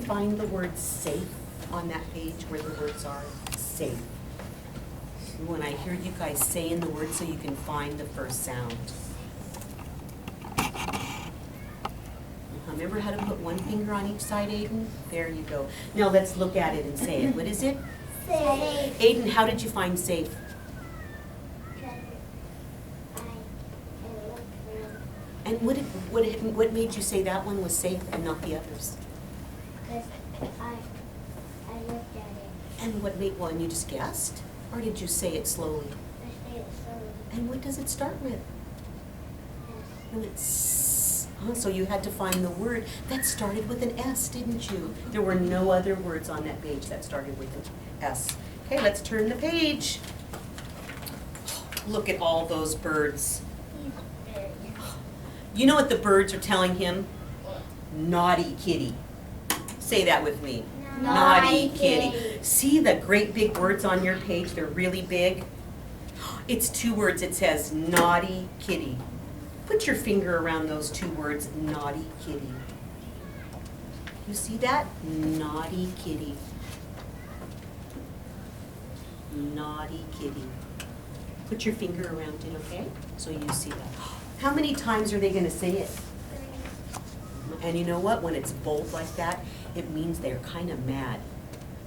find the word safe on that page where the words are? Safe. When I hear you guys saying the word so you can find the first sound. Remember how to put one finger on each side, Aiden? There you go. Now let's look at it and say it. What is it? Safe. Aiden, how did you find safe? And what made you say that one was safe and not the others? Because I looked at it. And what made one? You just guessed? Or did you say it slowly? I say it slowly. And what does it start with? Yes. No, it's so you had to find the word that started with an S, didn't you? There were no other words on that page that started with an S. Okay, let's turn the page. Look at all those birds. He's very. You know what the birds are telling him? Naughty kitty. Say that with me. Naughty kitty. See the great big words on your page? They're really big. It's two words. It says naughty kitty. Put your finger around those two words, naughty kitty. You see that? Naughty kitty. Naughty kitty. Put your finger around it, okay? So you see that. How many times are they going to say it? And you know what? When it's bold like that, it means they're kind of mad.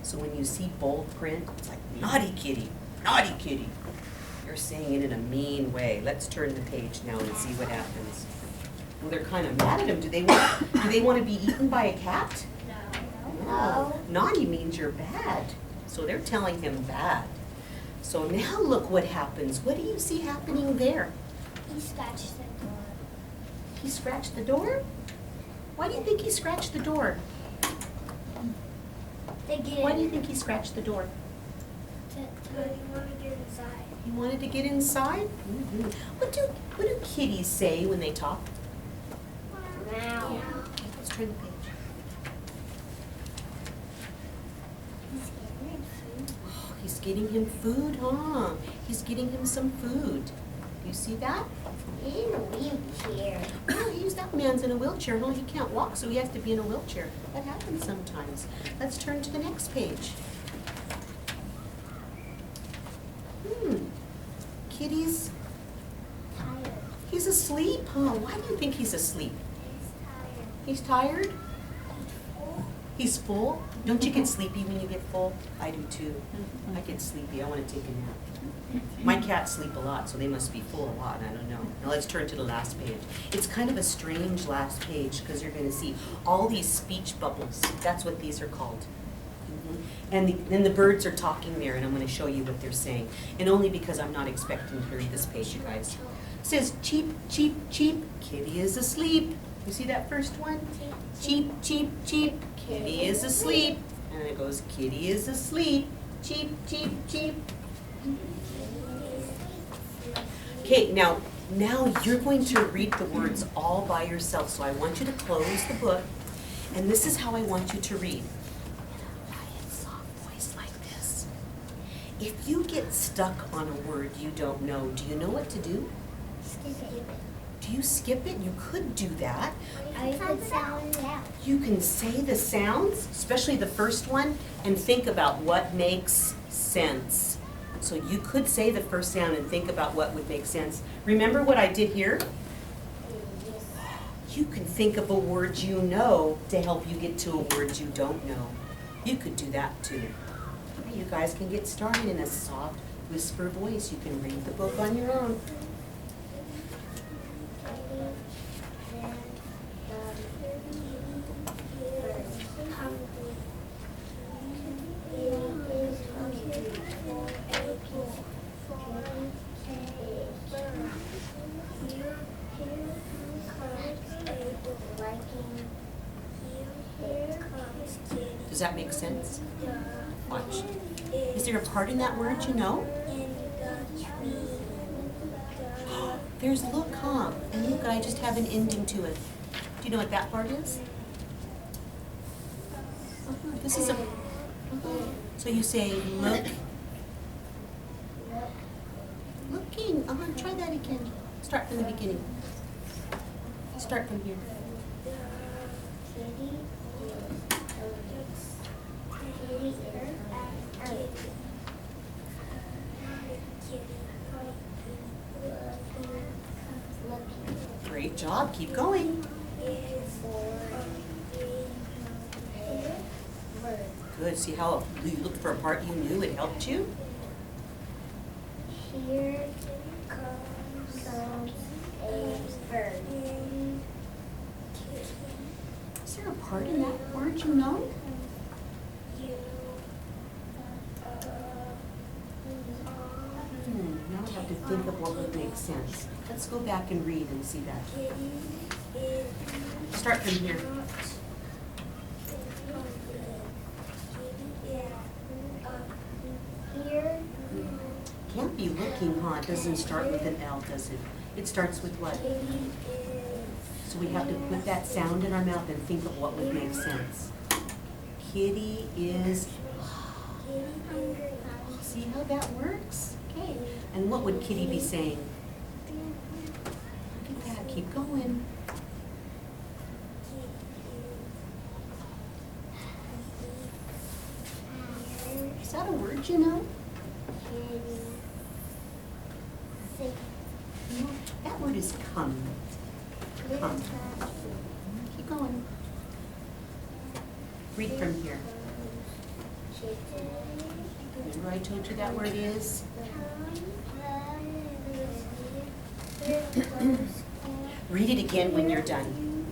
So when you see bold print, it's like, naughty kitty, naughty kitty. You're saying it in a mean way. Let's turn the page now and see what happens. Well, they're kind of mad at him. Do they want to be eaten by a cat? No. Naughty means you're bad. So they're telling him bad. So now look what happens. What do you see happening there? He scratched the door. He scratched the door? Why do you think he scratched the door? Why do you think he scratched the door? He wanted to get inside. He wanted to get inside? Mm-hmm. What do kitties say when they talk? Meow. Okay, let's turn the page. Oh, he's getting him food, huh? He's getting him some food. You see that? He's in a wheelchair. Oh, that man's in a wheelchair. No, he can't walk, so he has to be in a wheelchair. That happens sometimes. Let's turn to the next page. Kitty's, Tired. he's asleep, huh? Why do you think he's asleep? He's tired. He's tired? Full. He's full? Don't you get sleepy when you get full? I do too. I get sleepy. I want to take a nap. My cats sleep a lot, so they must be full a lot. I don't know. Now let's turn to the last page. It's kind of a strange last page because you're going to see all these speech bubbles. That's what these are called. And then the birds are talking there, and I'm going to show you what they're saying. And only because I'm not expecting to read this page, you guys. It says, cheep, cheep, cheep, kitty is asleep. You see that first one? Cheep, cheep, cheep, kitty is asleep. And then it goes, kitty is asleep. Cheep, cheep, cheep. Okay, now you're going to read the words all by yourself. So I want you to close the book, and this is how I want you to read. If you get stuck on a word you don't know, do you know what to do? Skip it. Do you skip it? You could do that. I could sound it out. You can say the sounds, especially the first one, and think about what makes sense. So you could say the first sound and think about what would make sense. Remember what I did here? Yes. You can think of a word you know to help you get to a word you don't know. You could do that too. You guys can get started in a soft whisper voice. You can read the book on your own. Does that make sense? Watch. Is there a part in that word you know? There's look, huh? And look, I just have an ending to it. Do you know what that part is? This is a... So you say, look. Looking. Try that again. Start from the beginning. Start from here. Good job. Keep going. Good. See how you looked for a part you knew? It helped you? Here comes a bird. Is there a part in that word you know? Now I have to think of what would make sense. Let's go back and read and see that. Start from here. Here. Can't be looking, huh? It doesn't start with an L, does it? It starts with what? So we have to put that sound in our mouth and think of what would make sense. Kitty is. See how that works? Okay. And what would Kitty be saying? Look at that. Keep going. Is that a word you know? No, that word is come. Come. Keep going. Read from here. Remember I told you that word is? Read it again when you're done.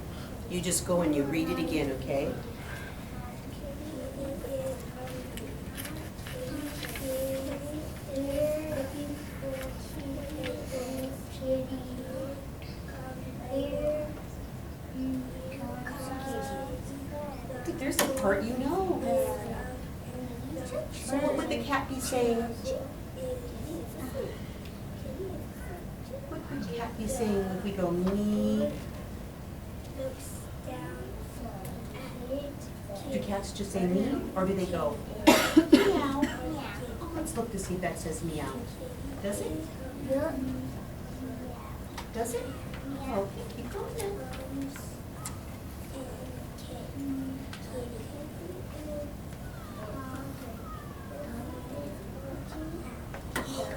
You just go and you read it again, okay? Look, there's a part you know. So what would the cat be saying? What would the cat be saying if we go me? Do cats just say me, or do they go meow? Oh, let's look to see if that says meow. Does it? Does it? Okay, keep going then.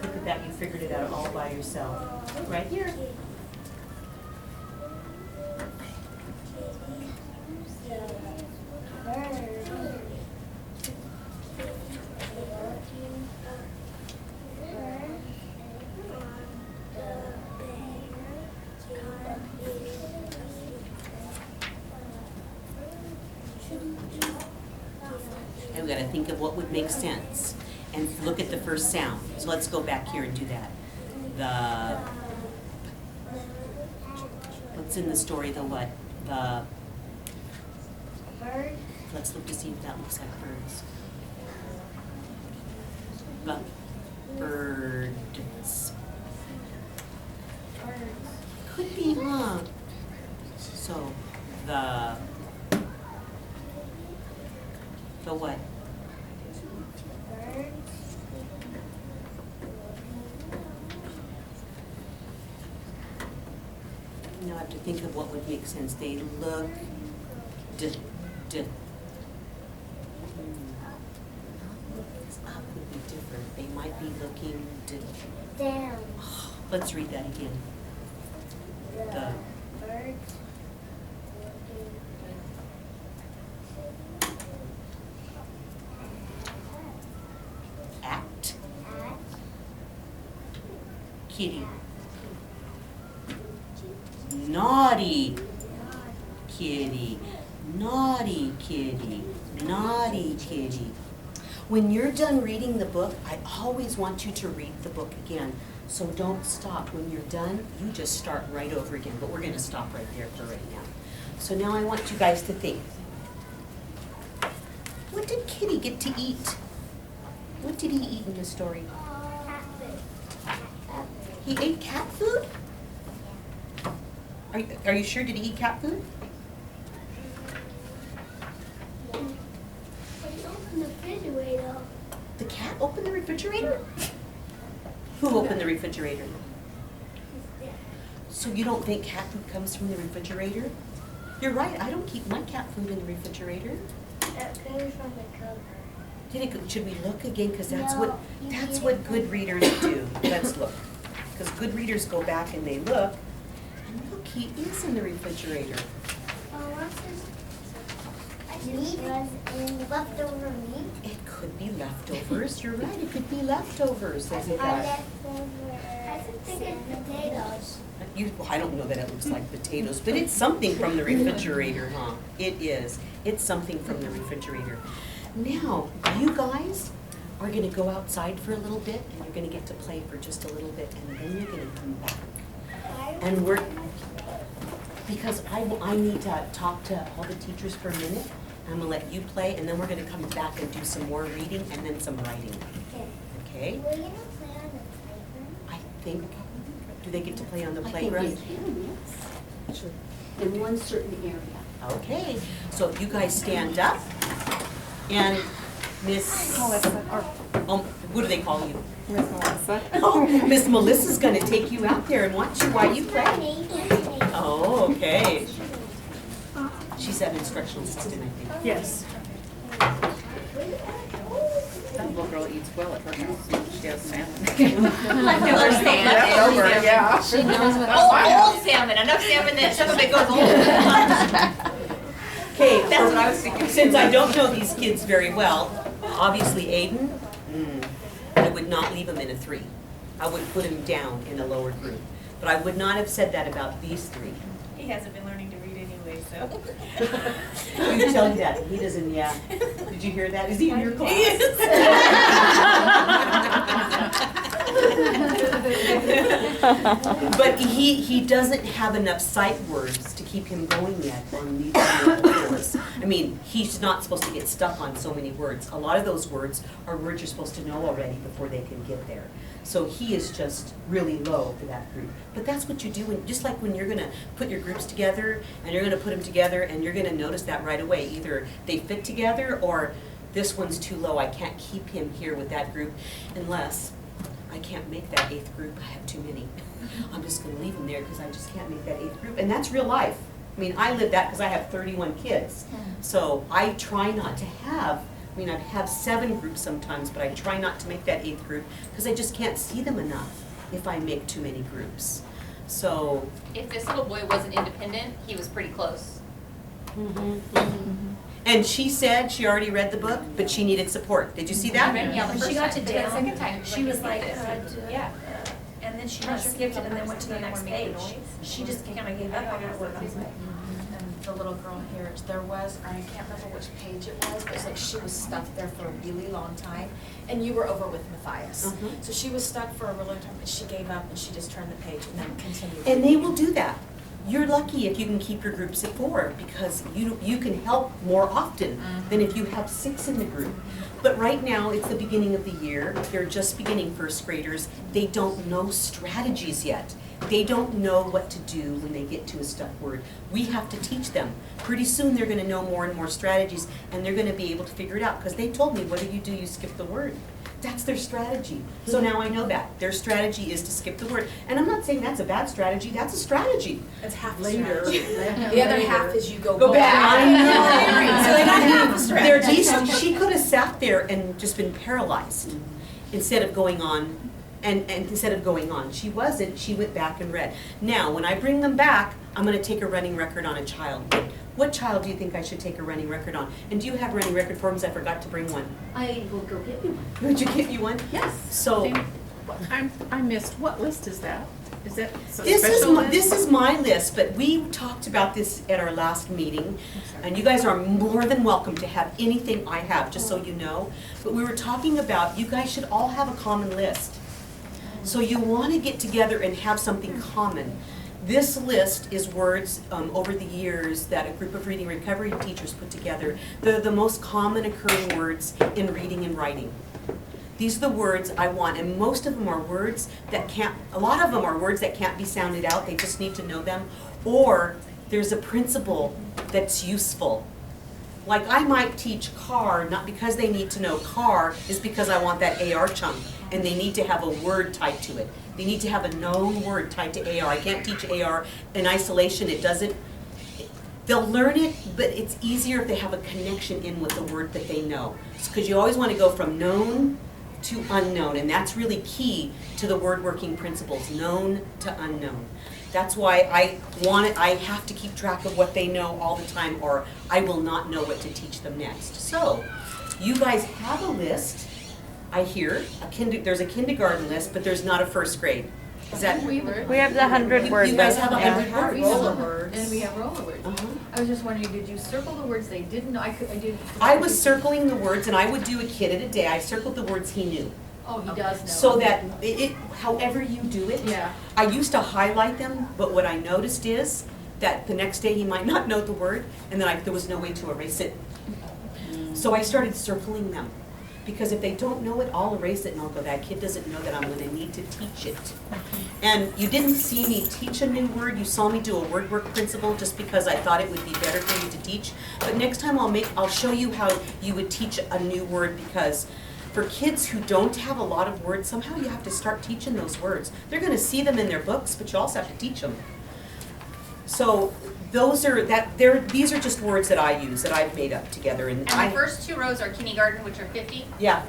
Look at that, you figured it out all by yourself. Right here. And we got to think of what would make sense and look at the first sound. So let's go back here and do that. What's in the story, the what? The Bird. Let's look to see if that looks like birds. The birds. Could be, huh? So the what? Bird. Now I have to think of what would make sense. They look up would be different. They might be looking Down. Let's read that again. The Birds. act, At. kitty. Naughty kitty, naughty kitty, naughty kitty. When you're done reading the book, I always want you to read the book again. So don't stop. When you're done, you just start right over again. But we're going to stop right there for right now. So now I want you guys to think. What did Kitty get to eat? What did he eat in the story? He ate cat food? Are you sure? Did he eat cat food? Open the refrigerator. The cat opened the refrigerator? Who opened the refrigerator? So you don't think cat food comes from the refrigerator? You're right, I don't keep my cat food in the refrigerator. That came from the cover. Should we look again? Because that's No, what good readers do. Let's look. Because good readers go back and they look. And look cookie is in the refrigerator? What's this? Meat was in leftover meat. It could be leftovers. You're right. It could be leftovers that he got. I think it's potatoes. I don't know that it looks like potatoes, but it's something from the refrigerator, huh? It is. It's something from the refrigerator. Now, you guys are gonna go outside for a little bit, and you're gonna get to play for just a little bit, and then you're gonna come back. And because I need to talk to all the teachers for a minute. I'm gonna let you play, and then we're gonna come back and do some more reading and then some writing. Okay. Okay? Will you not play on the playground? I think, do they get to play on the I playground? think they can, yes. Sure. In one certain area. Okay, so if you guys stand up, and Miss, what do they call you? Miss Melissa. Oh, Miss Melissa's gonna take you out there and watch you while you play. Honey, honey. Oh, okay. She's an instructional assistant, I think. Yes. That little girl eats well at her house. She has salmon. Leftover salmon. Leftover, yeah. She knows what Old salmon, enough salmon that some of it goes old. Okay, That's what I was thinking. since I don't know these kids very well, obviously Aiden, I would not leave him in a 3. I would put him down in a lower group. But I would not have said that about these 3. He hasn't been learning to read anyway, so. You tell you that, he doesn't, yeah. Did you hear that? Is he in your class? But he doesn't have enough sight words to keep him going yet on these fours. I mean, he's not supposed to get stuck on so many words. A lot of those words are words you're supposed to know already before they can get there. So he is just really low for that group. But that's what you do, just like when you're gonna put your groups together, and you're gonna put them together, and you're gonna notice that right away. Either they fit together, or this one's too low, I can't keep him here with that group unless I can't make that 8th group, I have too many. I'm just gonna leave him there because I just can't make that 8th group, and that's real life. I mean, I live that because I have 31 kids. So I try not to have, I mean, I have 7 groups sometimes, but I try not to make that 8th group because I just can't see them enough if I make too many groups. So. If this little boy wasn't independent, he was pretty close. And she said she already read the book, but she needed support. Did you see that? Yeah, the When first she got time. to The down, second time, she was like, this. Yeah. and then she just skipped it and then went to the next page. She just kind of gave up on that one. I was like, And the little girl here, there was, I can't remember which page it was, but it's like she was stuck there for a really long time. And you were over with Matthias. So she was stuck for a really long time, and she gave up and she just turned the page and then continued. And they will do that. You're lucky if you can keep your groups at 4 because you can help more often than if you have 6 in the group. But right now, it's the beginning of the year. They're just beginning 1st graders. They don't know strategies yet. They don't know what to do when they get to a stuck word. We have to teach them. Pretty soon, they're going to know more and more strategies, and they're going to be able to figure it out because they told me, what do? You skip the word. That's their strategy. So now I know that. Their strategy is to skip the word. And I'm not saying that's a bad strategy. That's a strategy. It's half a Later. strategy. The other half is you go Go back. back. I know. So they got half a strategy. They're decent. She could have sat there and just been paralyzed instead of going on. And instead of going on, she wasn't. She went back and read. Now, when I bring them back, I'm going to take a running record on a child. What child do you think I should take a running record on? And do you have a running record forms? I forgot to bring one. I will go get you one. Would you get you one? Yes. So I missed, what list is that? Is that some this special list? this is my list, but we talked about this at our last meeting, and you guys are more than welcome to have anything I have, just so you know. But we were talking about you guys should all have a common list. So you want to get together and have something common. This list is words over the years that a group of reading recovery teachers put together. They're the most common occurring words in reading and writing. These are the words I want, and most of them are words that a lot of them are words that can't be sounded out, they just need to know them, or there's a principle that's useful. Like I might teach car, not because they need to know car, is because I want that AR chunk, and they need to have a word tied to it. They need to have a known word tied to AR. I can't teach AR in isolation, it doesn't. They'll learn it, but it's easier if they have a connection in with the word that they know. Because you always want to go from known to unknown, and that's really key to the word working principles, known to unknown. That's why I have to keep track of what they know all the time, or I will not know what to teach them next. So, you guys have a list, I hear, there's a kindergarten list, but there's not a first grade. Is that? We have the 100 word You guys list. have a Yeah. 100 We word have list. words. And we have roller words. Uh-huh. I was just wondering, did you circle the words they didn't know? I didn't. I was circling the words, and I would do a kid at a day. I circled the words he knew. Oh, he does know. So that however you do it. Yeah. I used to highlight them, but what I noticed is that the next day he might not know the word, and then there was no way to erase it. So I started circling them. Because if they don't know it, I'll erase it and I'll go, that kid doesn't know that I'm gonna need to teach it. And you didn't see me teach a new word, you saw me do a word work principle just because I thought it would be better for you to teach. But next time I'll show you how you would teach a new word, because for kids who don't have a lot of words, somehow you have to start teaching those words. They're gonna see them in their books, but you also have to teach them. So these are just words that I use, that I've made up together. And And the first 2 rows are kindergarten, which are 50. yeah.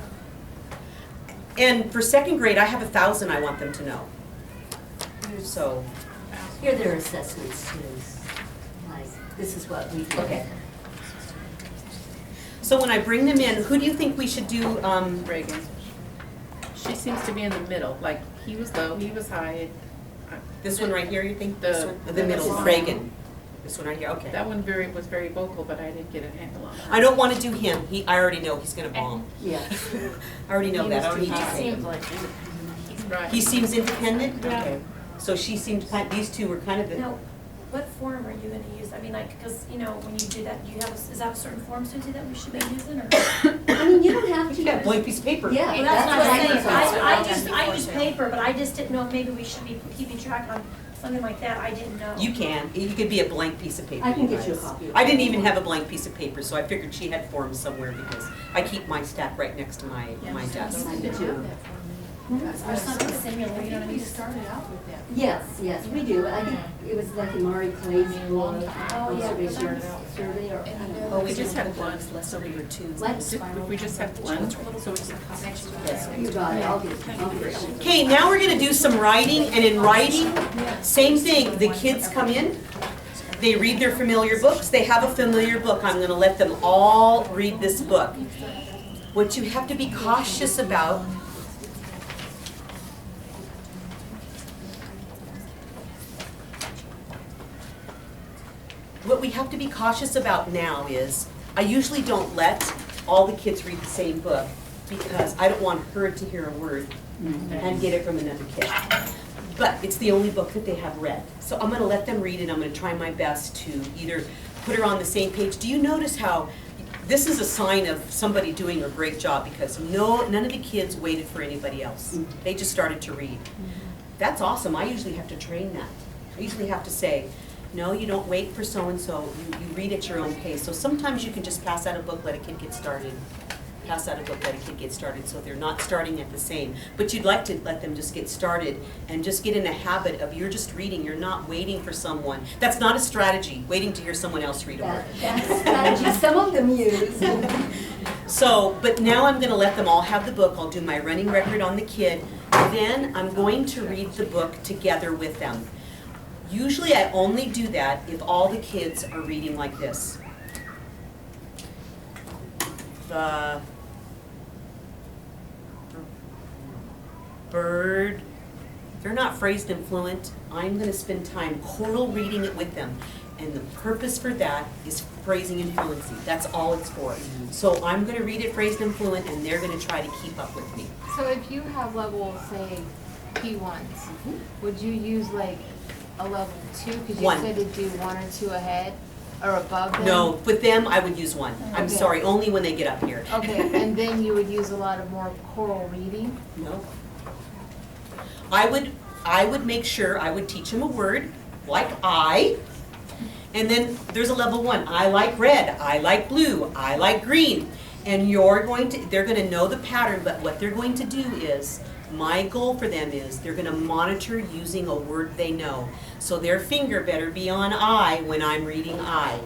And for second grade, I have 1,000 I want them to know. So, Here are their assessments too. Like, this is what we do. okay. So when I bring them in, who do you think we should do, Reagan. She seems to be in the middle, like, he was low, he was high. this one right here, you think? The- This one? The middle, the- Reagan. This one right here, okay. That one was very vocal, but I didn't get a handle on I that. don't want to do him. I already know he's gonna bomb. Yeah. I already know that. I don't need to say it. Right. He seems independent? Yeah. Okay. So she seemed, these two were kind of the, Now, what form are you gonna use? I mean, like, because, you know, when you do that, is that a certain form, Susie, that we should be using, or? I mean, you don't have to. yeah, blank piece of paper. Yeah. Well, that's what I'm use. saying, I use paper, but I just didn't know if maybe we should be keeping track on something like that, I didn't know. You can. You could be a blank piece of paper. I can you get you a guys. copy. I didn't even have a blank piece of paper, so I figured she had forms somewhere because I keep my stack right next to my desk. Mine too. Or something similar, you know what I mean? started out with that. Yes, we do. I think it was like Amari Clay's book. Oh, yeah. Survey or. Oh, We just had one, so we were two. What? We just had one, so it's You got it. I'll get it. Okay, now we're gonna do some writing, and in writing, same thing. The kids come in, they read their familiar books. They have a familiar book. I'm gonna let them all read this book. What you have to be cautious about what we have to be cautious about now is, I usually don't let all the kids read the same book because I don't want her to hear a word and get it from another kid. But it's the only book that they have read. So I'm gonna let them read it, I'm gonna try my best to either put her on the same page. Do you notice how, this is a sign of somebody doing a great job because none of the kids waited for anybody else. They just started to read. That's awesome, I usually have to train that. I usually have to say, no, you don't wait for so-and-so, you read at your own pace. So sometimes you can just pass out a book, let a kid get started. Pass out a book, let a kid get started, so they're not starting at the same. But you'd like to let them just get started and just get in a habit of you're just reading, you're not waiting for someone. That's not a strategy, waiting to hear someone else read a word. That's a strategy some of them use. So, but now I'm gonna let them all have the book, I'll do my running record on the kid, then I'm going to read the book together with them. Usually I only do that if all the kids are reading like this. The bird, they're not phrased and fluent, I'm gonna spend time choral reading it with them. And the purpose for that is phrasing and fluency, that's all it's for. So I'm gonna read it phrased and fluent and they're gonna try to keep up with me. So if you have level, say, P1s, would you use like a level 2? Because you One. said to do 1 or 2 ahead or above them? No, with them, I would use one. I'm Okay. sorry, only when they get up here. Okay, and then you would use a lot of more choral reading? No. I would make sure, I would teach them a word, like I, and then there's a level 1. I like red, I like blue, I like green. And they're gonna know the pattern, but what they're going to do is, my goal for them is, they're gonna monitor using a word they know. So their finger better be on I when I'm reading I.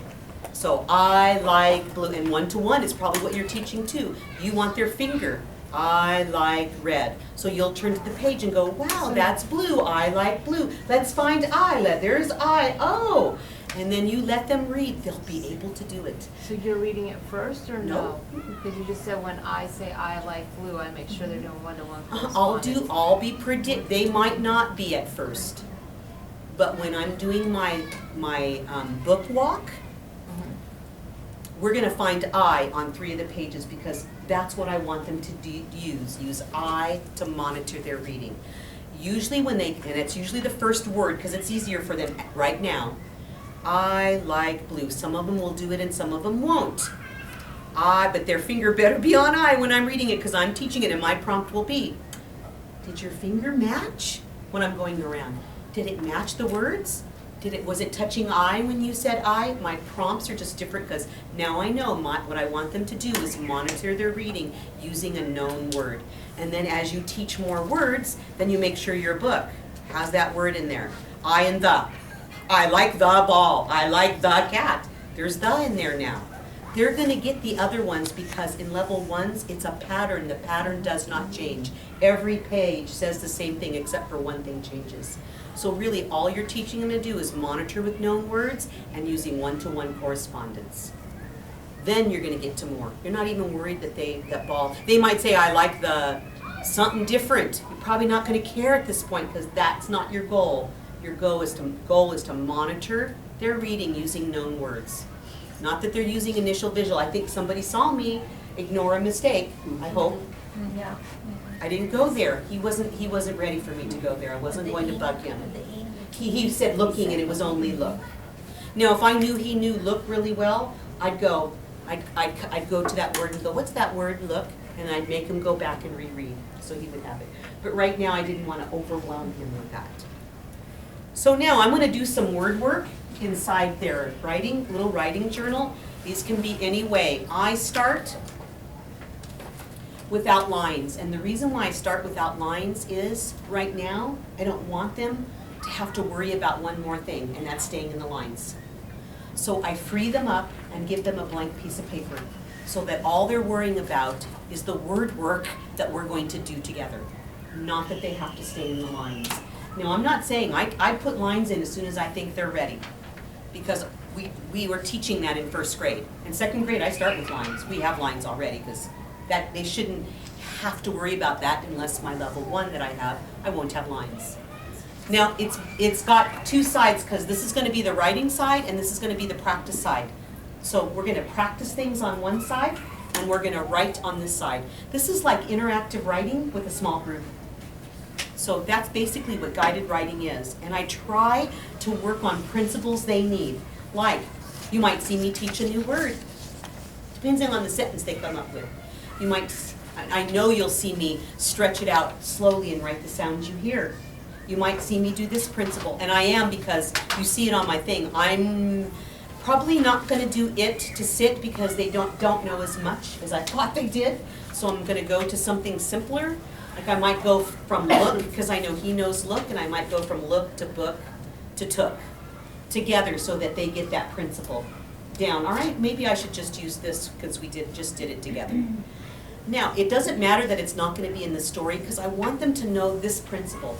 So I like blue, and 1-to-1 is probably what you're teaching too. You want their finger I like red. So you'll turn to the page and go, wow, that's blue. I like blue. Let's find I. There's I. Oh. And then you let them read. They'll be able to do it. So you're reading it first or No. no? Because you just said when I say I like blue, I make sure they're doing one-to-one I'll be predict. They might not be at first. But when I'm doing my book walk, we're going to find I on 3 of the pages because that's what I want them to use I to monitor their reading. Usually and it's usually the first word because it's easier for them right now. I like blue. Some of them will do it and some of them won't. But their finger better be on I when I'm reading it because I'm teaching it and my prompt will be, did your finger match when I'm going around? Did it match the words? Was it touching I when you said I? My prompts are just different because now I know what I want them to do is monitor their reading using a known word. And then as you teach more words, then you make sure your book has that word in there. I and the. I like the ball. I like the cat. There's the in there now. They're going to get the other ones because in level 1s, it's a pattern. The pattern does not change. Every page says the same thing except for one thing changes. So really all you're teaching them to do is monitor with known words and using one-to-one correspondence. Then you're going to get to more. You're not even worried that they might say, I like the something different. You're probably not going to care at this point because that's not your goal. Your goal is to monitor their reading using known words. Not that they're using initial visual. I think somebody saw me ignore a mistake, I hope. Yeah. I didn't go there. He wasn't ready for me to go there. I wasn't going to bug him. He said looking and it was only look. Now if I knew he knew look really well, I'd go to that word and go, what's that word, look? And I'd make him go back and reread so he would have it. But right now I didn't want to overwhelm him with that. So now I'm going to do some word work inside their little writing journal. These can be any way. I start without lines. And the reason why I start without lines is right now I don't want them to have to worry about one more thing, and that's staying in the lines. So I free them up and give them a blank piece of paper so that all they're worrying about is the word work that we're going to do together, not that they have to stay in the lines. Now I'm not saying I put lines in as soon as I think they're ready because we were teaching that in 1st grade. In 2nd grade I start with lines. We have lines already because that they shouldn't have to worry about that unless my level 1 that I have, I won't have lines. Now it's got 2 sides because this is going to be the writing side and this is going to be the practice side. So we're going to practice things on one side and we're going to write on this side. This is like interactive writing with a small group. So that's basically what guided writing is. And I try to work on principles they need. Like, you might see me teach a new word. Depends on the sentence they come up with. I know you'll see me stretch it out slowly and write the sounds you hear. You might see me do this principle, and I am because you see it on my thing. I'm probably not going to do it to sit because they don't know as much as I thought they did. So I'm going to go to something simpler. Like I might go from look because I know he knows look, and I might go from look to book to took together so that they get that principle down. All right, maybe I should just use this because we just did it together. Now, it doesn't matter that it's not going to be in the story because I want them to know this principle.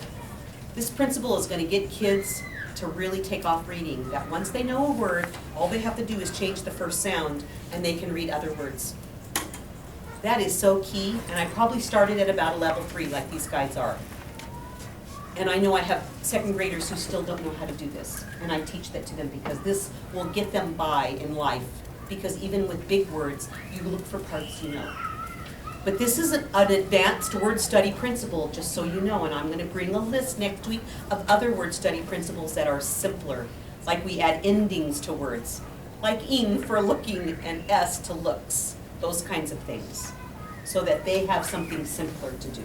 This principle is going to get kids to really take off reading. That once they know a word, all they have to do is change the first sound and they can read other words. That is so key, and I probably started at about a level 3 like these guys are. And I know I have 2nd graders who still don't know how to do this, and I teach that to them because this will get them by in life. Because even with big words, you look for parts you know. But this is an advanced word study principle, just so you know, and I'm going to bring a list next week of other word study principles that are simpler, like we add endings to words, like ing for looking and s to looks, those kinds of things, so that they have something simpler to do.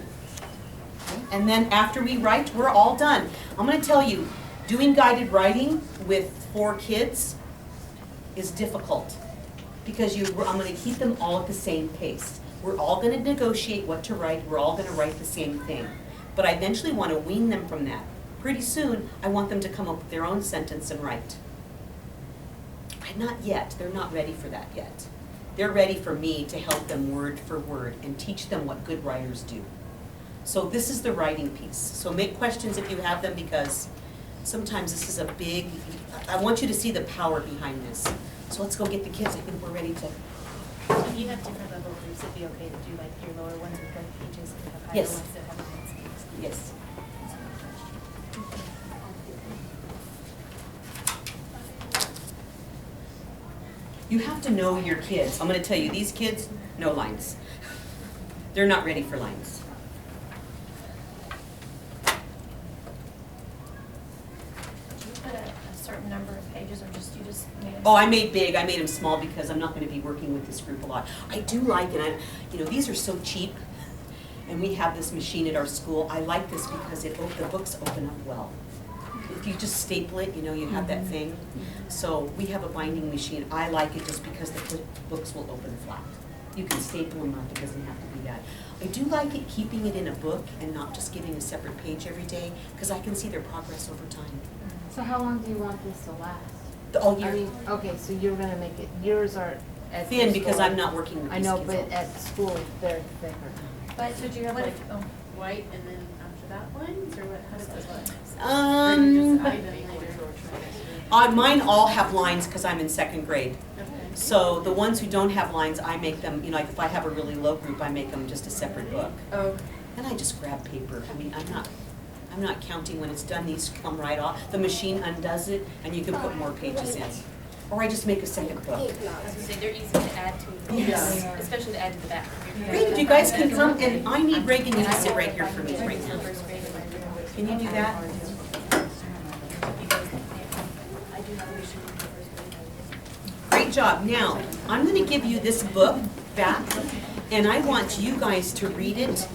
And then after we write, we're all done. I'm going to tell you, doing guided writing with 4 kids is difficult because I'm going to keep them all at the same pace. We're all going to negotiate what to write. We're all going to write the same thing. But I eventually want to wean them from that. Pretty soon, I want them to come up with their own sentence and write. Not yet. They're not ready for that yet. They're ready for me to help them word for word and teach them what good writers do. So this is the writing piece. So make questions if you have them, because sometimes this is a big, I want you to see the power behind this. So let's go get the kids. I think we're ready to. So if you have different level groups, it'd be okay to do like your lower ones with like pages and have higher Yes. ones that have lines. Yes. You have to know your kids. I'm going to tell you, these kids, no lines. They're not ready for lines. Did you put a certain number of pages, or just, you just made them? Oh, I made big, I made them small because I'm not going to be working with this group a lot. I do like it, you know, these are so cheap, and we have this machine at our school. I like this because the books open up well. If you just staple it, you know, you have that thing. So we have a binding machine. I like it just because the books will open flat. You can staple them up, it doesn't have to be that. I do like it keeping it in a book and not just giving a separate page every day, because I can see their progress over time. So how long do you want this to last? All I year. mean, okay, so you're gonna make it, yours are at Thin, the because school. I'm not working with I these know, kids but all- at school, they're thicker. But did you have like, oh, White and then after that ones, or what, how does this work? Mine all have lines because I'm in second grade. Okay. So the ones who don't have lines, I make them, you know, like if I have a really low group, I make them just a separate book. Oh, And I just grab paper. I mean, I'm not counting when it's done. These come right off. The machine undoes it, and you can put more pages in. Or I just make a second book. I was gonna say, they're easy to add to, Yes. especially to add to the back. Great, if you guys can come, and I need Reagan, you to sit right here for me right now. First grade in my room. Can you do that? I do have a machine in first grade. Great job. Now, I'm going to give you this book back, and I want you guys to read it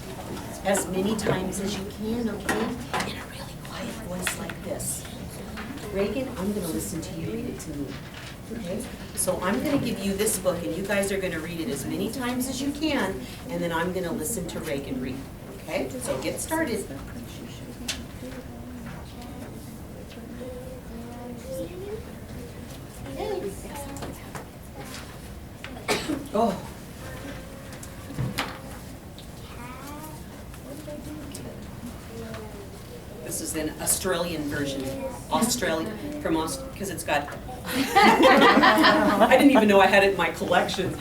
as many times as you can, okay? In a really quiet voice like this. Reagan, I'm going to listen to you read it to me. Okay? So I'm going to give you this book, and you guys are going to read it as many times as you can, and then I'm going to listen to Reagan read. Okay? So get started. Oh. This is an Australian version. Australian, from because it's got. I didn't even know I had it in my collection.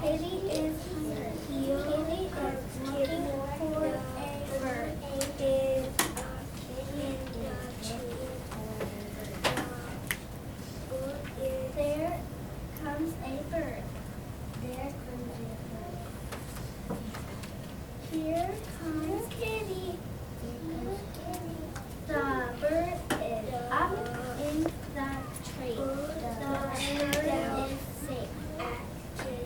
Kitty is here. Kitty is looking for a bird. Is in the tree. There comes a bird. There comes a bird. Here comes Kitty. The bird is up in the tree. The bird is safe at Kitty.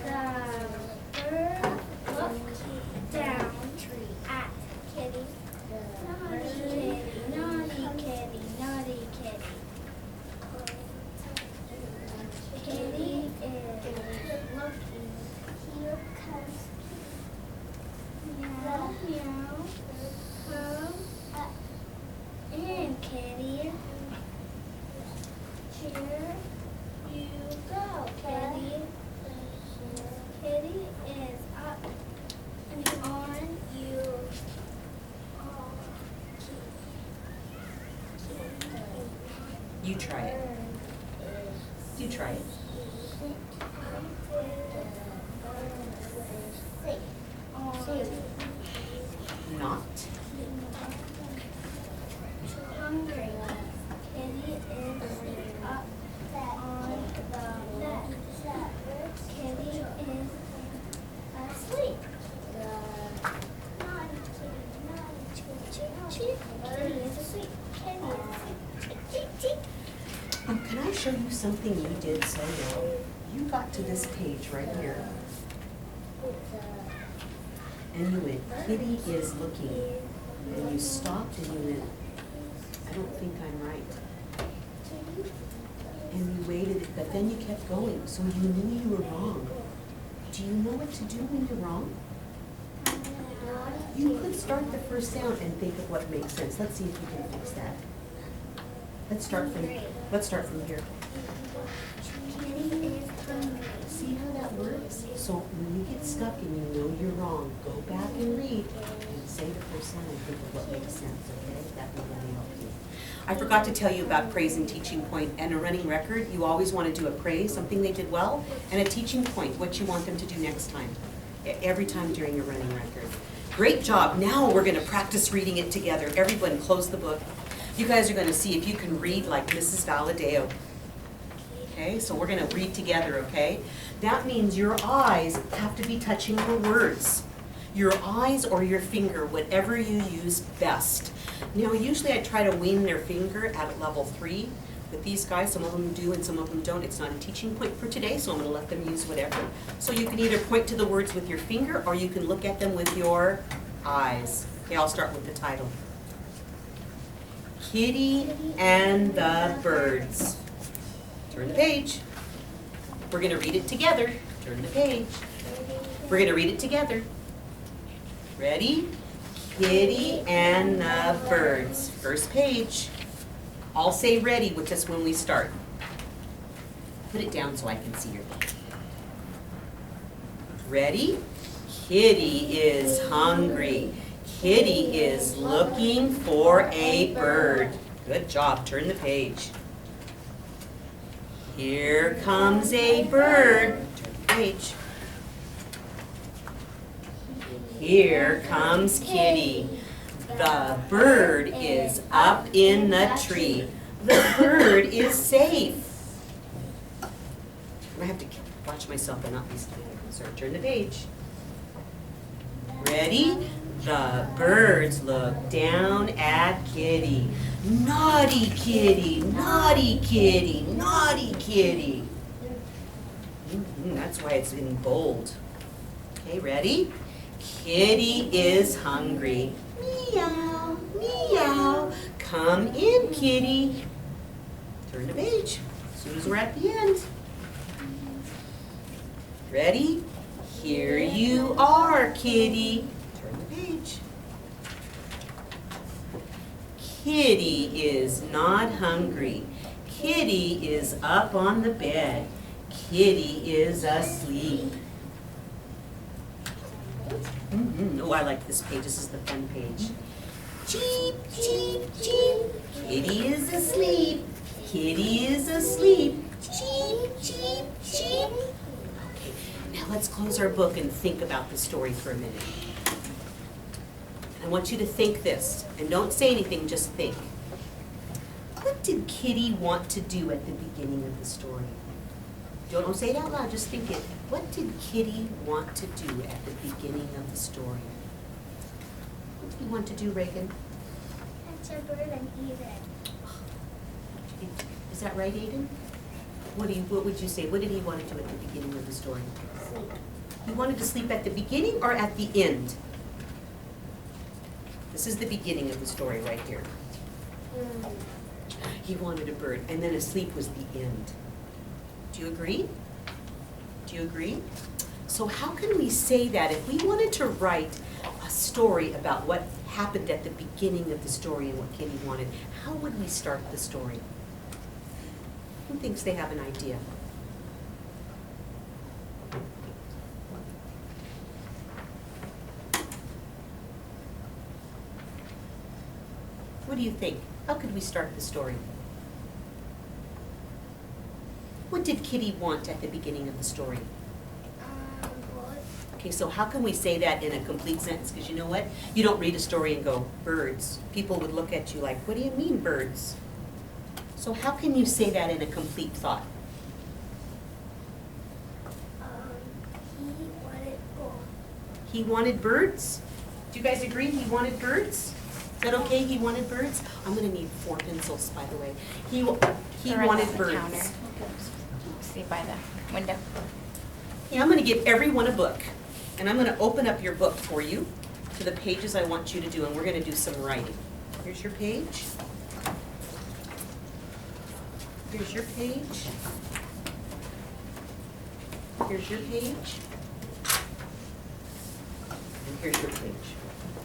The bird looked down at Kitty. Naughty kitty, naughty kitty, naughty kitty. Kitty is looking. Here comes meow, meow. Come in, kitty. Here you go, kitty. Kitty is up and on you. You try it. You try it. Not. Hungry. Kitty is up on the bed. Kitty is asleep. Naughty kitty, naughty kitty. Kitty is asleep. Kitty is asleep. Can I show you something you did so well? You got to this page right here, and you went, Kitty is looking. And you stopped and you went, I don't think I'm right. And you waited, but then you kept going, so you knew you were wrong. do you know what to do when you're wrong? You could start the first sound and think of what makes sense. Let's see if you can fix that. Let's start from here. See how that works? So when you get stuck and you know you're wrong, go back and read and say the first sound and think of what makes sense, okay? That will really help you. I forgot to tell you about praise and teaching point and a running record. You always want to do a praise, something they did well, and a teaching point, what you want them to do next time, every time during a running record. Great job. Now we're going to practice reading it together. Everyone close the book. You guys are going to see if you can read like Mrs. Valadeo. Okay, so we're going to read together, okay? That means your eyes have to be touching the words. Your eyes or your finger, whatever you use best. Now, usually I try to wean their finger at level 3. With these guys, some of them do and some of them don't. It's not a teaching point for today, so I'm going to let them use whatever. So you can either point to the words with your finger or you can look at them with your eyes. Okay, I'll start with the title. Kitty and the Birds. Turn the page. We're going to read it together. Turn the page. We're going to read it together. Ready? Kitty and the Birds. First page. I'll say ready, which is when we start. Put it down so I can see your book. Ready? Kitty is hungry. Kitty is looking for a bird. Good job. Turn the page. Here comes a bird. Turn the page. Here comes Kitty. The bird is up in the tree. The bird is safe. I have to watch myself and not be concerned. Turn the page. Ready? The birds look down at Kitty. Naughty kitty, naughty kitty, naughty kitty. That's why it's in bold. Okay, ready? Kitty is hungry. Meow, meow. Come in, Kitty. Turn the page as soon as we're at the end. Ready? Here you are, Kitty. Turn the page. Kitty is not hungry. Kitty is up on the bed. Kitty is asleep. Oh, I like this page. This is the fun page. Cheep, cheep, cheep. Kitty is asleep. Kitty is asleep. Cheep, cheep, cheep. Okay, now let's close our book and think about the story for a minute. I want you to think this, and don't say anything, just think. What did Kitty want to do at the beginning of the story? Don't say it out loud, just think it. What did Kitty want to do at the beginning of the story? What did he want to do, Reagan? Catch a bird and eat it. Is that right, Aiden? What would you say? What did he want to do at the beginning of the story? Sleep. He wanted to sleep at the beginning or at the end? This is the beginning of the story right here. He wanted a bird, and then asleep was the end. Do you agree? Do you agree? So how can we say that if we wanted to write a story about what happened at the beginning of the story and what Kitty wanted, how would we start the story? Who thinks they have an idea? What do you think? How could we start the story? What did Kitty want at the beginning of the story? What? Okay, so how can we say that in a complete sentence? Because you know what? You don't read a story and go, birds. People would look at you like, what do you mean, birds? So how can you say that in a complete thought? He wanted gold. He wanted birds? Do you guys agree he wanted birds? Is that okay, he wanted birds? I'm gonna need 4 pencils, by the way. He They're on wanted the birds. counter. See by the window. Yeah, I'm gonna give everyone a book, and I'm gonna open up your book for you to the pages I want you to do, and we're gonna do some writing. Here's your page. Here's your page. Here's your page. here's your page,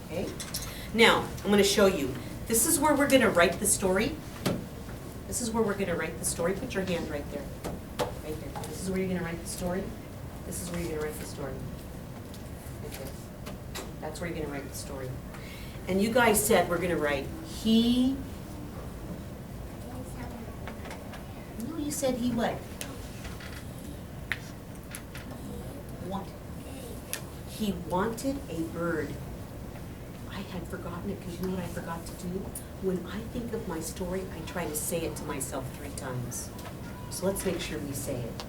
okay? Now, I'm gonna show you. This is where we're gonna write the story. This is where we're gonna write the story. Put your hand right there, right there. This is where you're gonna write the story. This is where you're gonna write the story. Right there. That's where you're gonna write the story. And you guys said we're gonna write he. No, you said he what? What? He wanted a bird. I had forgotten it because you know what I forgot to do? When I think of my story, I try to say it to myself 3 times. So let's make sure we say it.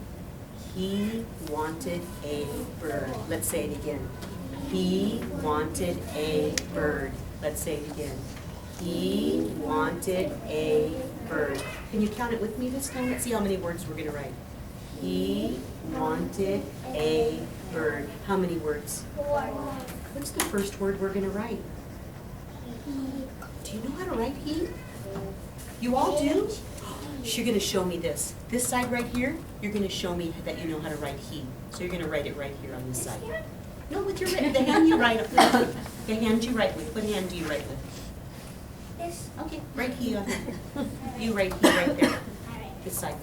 He wanted a bird. Let's say it again. He wanted a bird. Let's say it again. He wanted a bird. Can you count it with me this time? Let's see how many words we're gonna write. He wanted a bird. How many words? 4. What's the first word we're gonna write? Do you know how to write he? You all do? You're gonna show me this. This side right here, you're gonna show me that you know how to write he. So you're gonna write it right here on this side. No, with your the hand you write with. The hand you write with. What hand do you write with? This. Okay, write he on there. You write he right there. Alright. This side.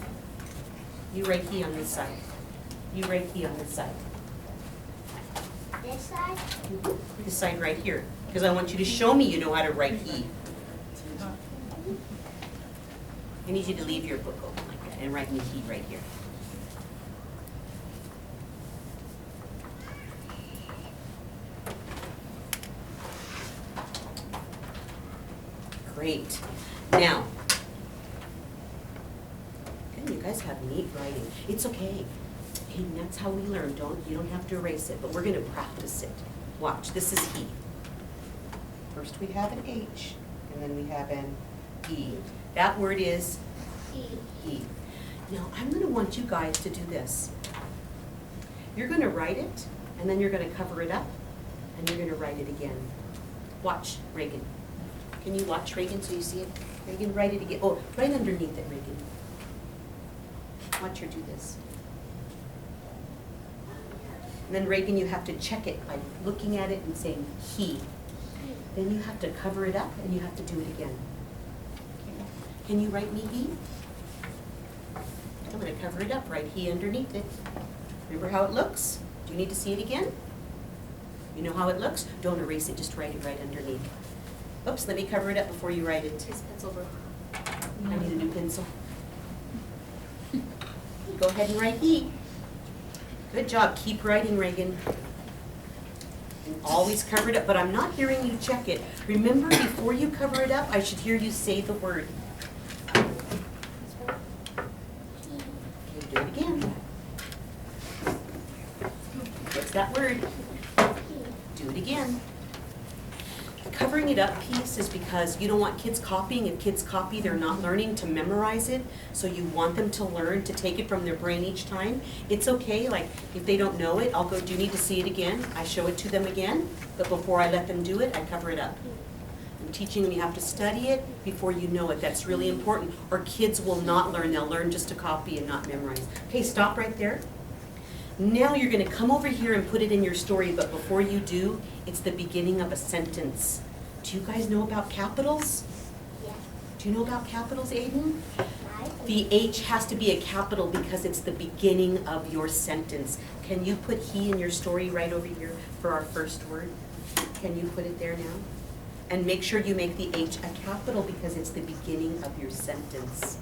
You write he on this side. You write he on this side. This side. This side right here. Because I want you to show me you know how to write he. I need you to leave your book open like that and write me he right here. Great. Now, good, you guys have neat writing. It's okay. And that's how we learn. You don't have to erase it, but we're gonna practice it. Watch, this is he. First we have an H, and then we have an E. That word is he. Now, I'm gonna want you guys to do this. You're gonna write it, and then you're gonna cover it up, and you're gonna write it again. Watch, Reagan. Can you watch, Reagan, so you see it? Reagan, write it again. Oh, right underneath it, Reagan. Watch her do this. And then, Reagan, you have to check it by looking at it and saying he. Then you have to cover it up, and you have to do it again. Can you write me he? I'm going to cover it up, write he underneath it. Remember how it looks? Do you need to see it again? You know how it looks? Don't erase it, just write it right underneath. Oops, let me cover it up before you write it. His pencil broke. I need a new pencil. Go ahead and write he. Good job, keep writing, Reagan. And always cover it up, but I'm not hearing you check it. Remember, before you cover it up, I should hear you say the word. Okay, do it again. What's that word? Do it again. The covering it up piece is because you don't want kids copying. If kids copy, they're not learning to memorize it. So you want them to learn to take it from their brain each time. It's okay, like if they don't know it, I'll go, do you need to see it again? I show it to them again, but before I let them do it, I cover it up. I'm teaching them you have to study it before you know it. That's really important. Or kids will not learn. They'll learn just to copy and not memorize. Okay, stop right there. Now you're going to come over here and put it in your story, but before you do, it's the beginning of a sentence. Do you guys know about capitals? Yeah. Do you know about capitals, Aiden? The H has to be a capital because it's the beginning of your sentence. Can you put he in your story right over here for our first word? Can you put it there now? And make sure you make the H a capital because it's the beginning of your sentence.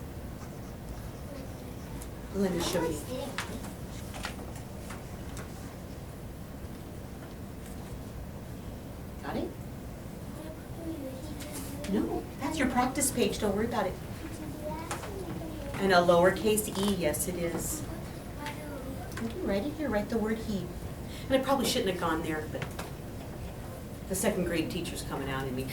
Let me show you. Got it? No, that's your practice page. Don't worry about it. And a lowercase e, yes it is. Okay, write it here, write the word he. And I probably shouldn't have gone there, but the second grade teacher's coming out in me.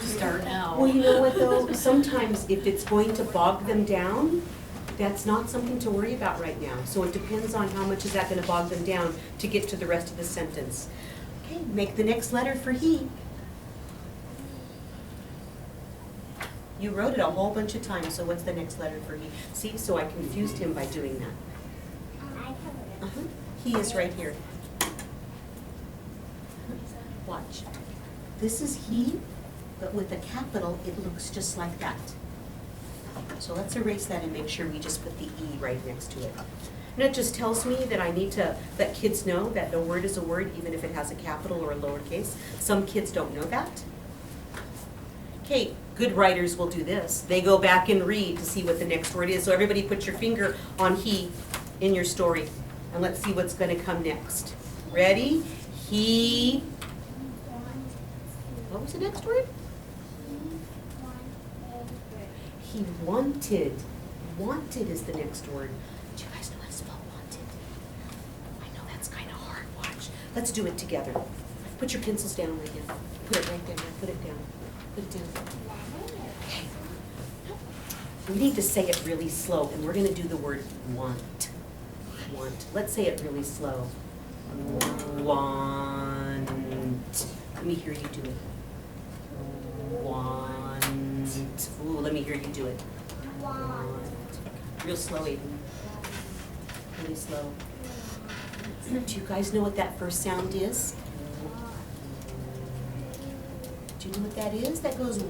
Start now. Well, you know what though, sometimes if it's going to bog them down, that's not something to worry about right now. So it depends on how much is that gonna bog them down to get to the rest of the sentence. Okay, make the next letter for he. You wrote it a whole bunch of times, so what's the next letter for he? See, so I confused him by doing that. He is right here. Watch. This is he, but with a capital, it looks just like that. So let's erase that and make sure we just put the E right next to it. And it just tells me that I need to let kids know that a word is a word even if it has a capital or a lowercase. Some kids don't know that. Okay, good writers will do this. They go back and read to see what the next word is. So everybody put your finger on he in your story. And let's see what's going to come next. Ready? He. What was the next word? He wanted. Wanted is the next word. Do you guys know how to spell wanted? I know that's kind of hard. Watch. Let's do it together. Put your pencils down right now. Put it right there. Put it down. Put it down. Okay. We need to say it really slow, and we're going to do the word want. Want. Let's say it really slow. Want. Let me hear you do it. Want. Ooh, let me hear you do it. Want. Real slow, Aiden. Really slow. Do you guys know what that first sound is? Do you know what that is? That goes.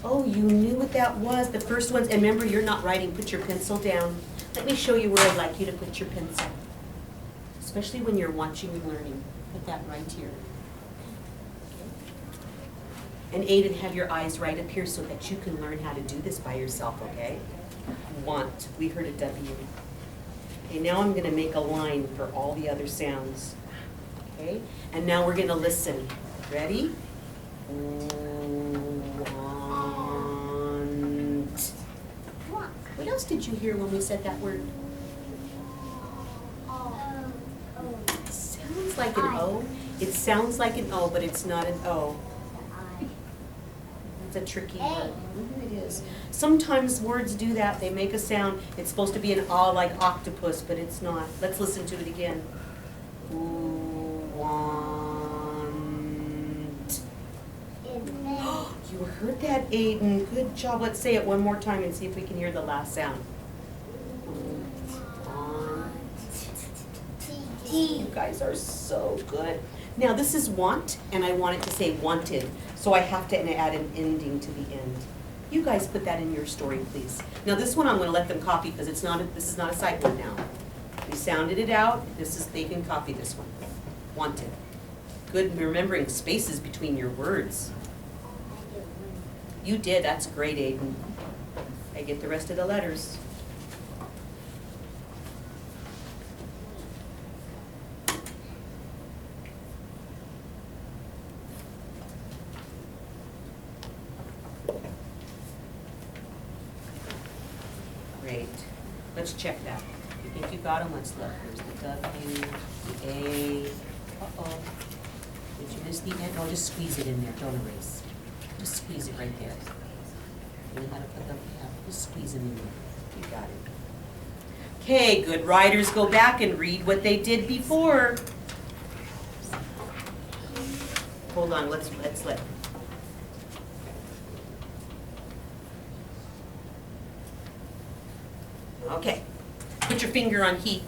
Oh, you knew what that was. The first ones. And remember, you're not writing. Put your pencil down. Let me show you where I'd like you to put your pencil. Especially when you're watching and learning. Put that right here. And Aiden, have your eyes right up here so that you can learn how to do this by yourself, okay? Want. We heard a W. Okay, now I'm going to make a line for all the other sounds. Okay? And now we're going to listen. Ready? Want. What else did you hear when we said that word? It sounds like an O. It sounds like an O, but it's not an O. It's a tricky word. It is. Sometimes words do that. They make a sound. It's supposed to be an ah like octopus, but it's not. Let's listen to it again. Want. You heard that, Aiden. Good job. Let's say it one more time and see if we can hear the last sound. Want. You guys are so good. Now this is want, and I want it to say wanted. So I have to add an ending to the end. You guys put that in your story, please. Now this one I'm going to let them copy because this is not a sight word now. We sounded it out. They can copy this one. Wanted. Good remembering spaces between your words. You did. That's great, Aiden. I get the rest of the letters. Great. Let's check that. You think you got them? Let's look. There's the W, the A. Uh-oh. Did you miss the N? No, just squeeze it in there. Don't erase. Just squeeze it right there. You know how to put them? Yeah, just squeeze them in there. You got it. Okay, good writers, go back and read what they did before. Hold on, let's let. Okay, put your finger on he.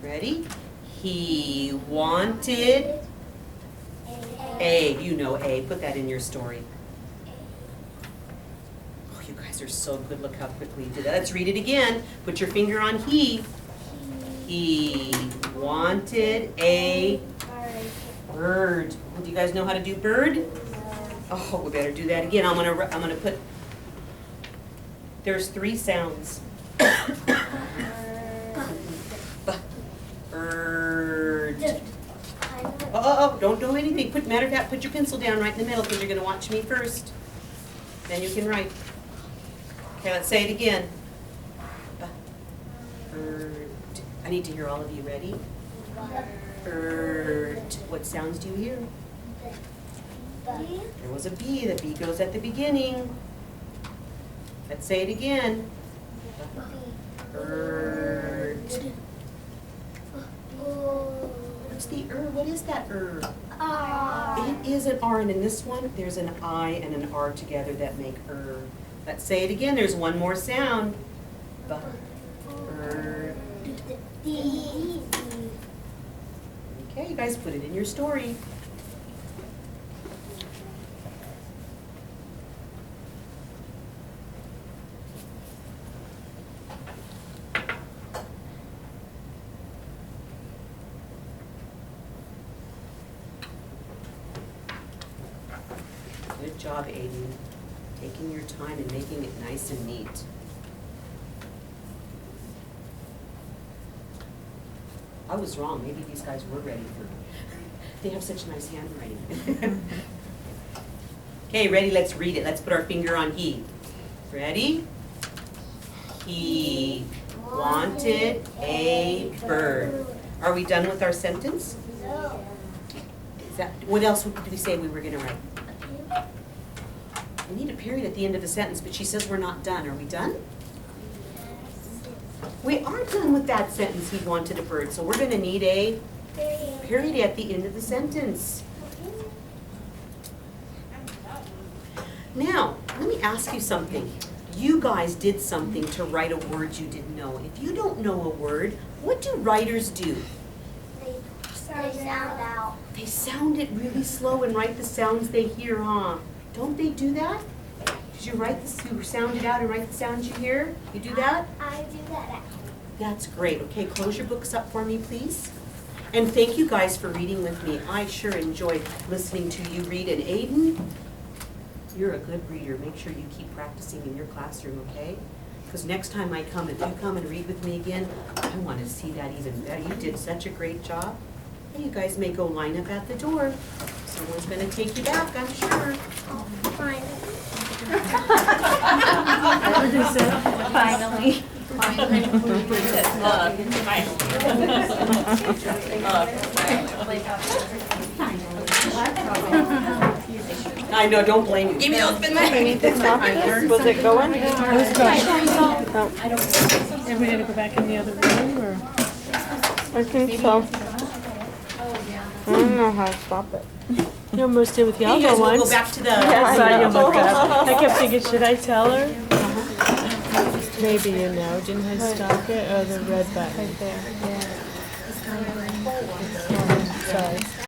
Ready? He wanted A. You know A. Put that in your story. Oh, you guys are so good. Look how quickly you did that. Let's read it again. Put your finger on he. He wanted a bird. Do you guys know how to do bird? Oh, we better do that again. I'm gonna put. There's 3 sounds. Bird. Oh, don't do anything. Matter of fact, put your pencil down right in the middle because you're going to watch me first. Then you can write. Okay, let's say it again. Bird. I need to hear all of you. Ready? Bird. What sounds do you hear? There was a B. The B goes at the beginning. Let's say it again. Bird. What's the What is that It is an R, and in this one, there's an I and an R together that make Let's say it again. There's one more sound. Bird. Okay, you guys put it in your story. Good job, Aiden. Taking your time and making it nice and neat. I was wrong, maybe these guys were ready for, they have such nice handwriting. Okay, ready, let's read it. Let's put our finger on he. Ready? He wanted a bird. Are we done with our sentence? No. Is that, what else did we say we were gonna write? We need a period at the end of the sentence, but she says we're not done. Are we done? We are done with that sentence, he wanted a bird, so we're gonna need a period at the end of the sentence. Now, let me ask you something. You guys did something to write a word you didn't know. If you don't know a word, what do writers do? They sound out. They sound it really slow and write the sounds they hear, huh? Don't they do that? Did you write this, you sound it out and write the sounds you hear? You do that? I do that at home. That's great. Okay, close your books up for me, please. And thank you guys for reading with me. I sure enjoyed listening to you read. And Aiden, you're a good reader. Make sure you keep practicing in your classroom, okay? Because next time I come, if you come and read with me again, I want to see that even better. You did such a great job. And you guys may go line up at the door. Someone's going to take you back, I'm sure. Fine. Finally. I know, don't blame me. Give me those pins. Was it going? Are we gonna go back in the other room, or? I think so. I don't know how to stop it. You almost did with the Okay, you other guys will go ones. back to the. I saw you look up. I kept thinking, should I tell her? Maybe you know. Didn't I stop it? Oh, the red button. Right there. Yeah. Sorry.